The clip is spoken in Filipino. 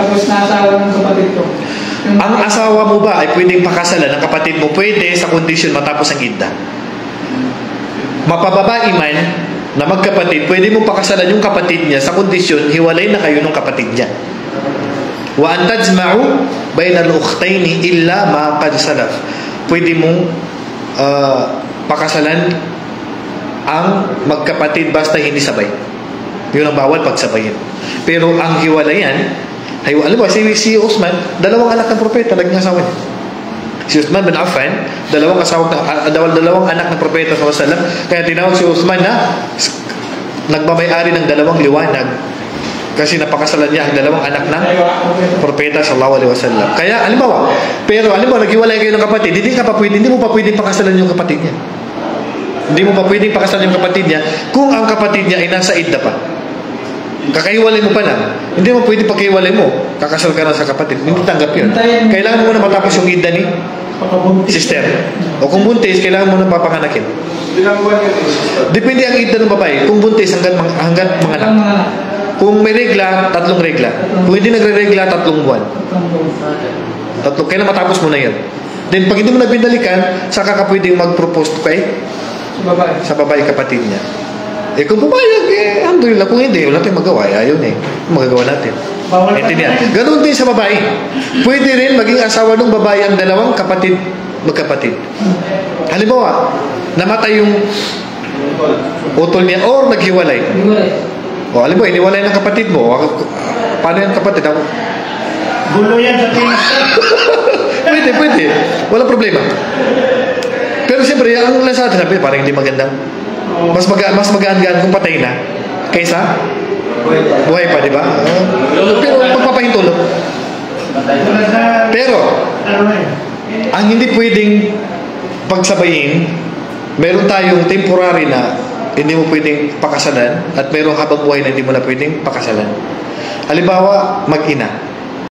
Tapos naasawa ng kapatid ko. Ang asawa mo ba ay pwedeng pakasalan ng kapatid mo? Pwede sa kondisyon matapos ang idda. Mapababae man na magkapatid, pwede mo pakasalan yung kapatid niya sa kondisyon hiwalay na kayo ng kapatid niya. Wa an tajma'u bayna al-ukhtayn illa ma qad salaf. Pwede mong pakasalan ang magkapatid basta hindi sabay. Yun ang bawal pagsabayin. Pero ang hiwalayan, alam mo, si Uthman, dalawang anak ng propeta, naging asawa niya. Si Uthman bin Affan, dalawang anak ng propeta sallallahu alaihi wasallam, kaya tinawag si Uthman na nagmamay-ari ng dalawang liwanag kasi napakasalan niya ang dalawang anak ng propeta sallallahu alaihi wasallam. Kaya halimbawa, naghiwalay kayo ng kapatid, hindi mo pa pwedeng pakasalan yung kapatid niya. Hindi mo pa pwedeng pakasalan yung kapatid niya kung ang kapatid niya ay nasa idda pa. Kakahiwalay mo pa lang. Hindi mo pwede pagkahiwalay mo, kakasal ka na sa kapatid. Hindi tanggap yun. Kailangan mo muna matapos yung idda ni sister. O kung buntis, kailangan mo na papanganakin. Depende ang idda ng babae. Kung buntis, hanggat manganak. Kung may regla, 3 regla. Kung hindi nagre-regla, 3 buwan. Kailan matapos mo na yan. Then pag hindi mo nagbindalikan, saka ka pwedeng mag-propose kay sa babae kapatid niya. Kung pumayag, alhamdulillah. Kung hindi, wala tayong magawa. Ayaw na magagawa natin. Intindihan. Ganun din sa babae. Pwede rin maging asawa ng babae ang dalawang magkapatid. Halimbawa, namatay yung utol niya or naghiwalay. O, halimbawa, iniwalay ng kapatid mo. Paano yung kapatid? Gulo yan sa tingin. Pwede. Walang problema. Pero siyempre, ang nasa atin, parang hindi magandang. Mas magaan-gaan kung patay na kaysa buhay pa, di ba? Pero pagpapahintulog. Pero ang hindi pwedeng pagsabayin, meron tayong temporary na hindi mo pwedeng pakasalan at merong habang buhay na hindi mo na pwedeng pakasalan. Halimbawa, mag-ina.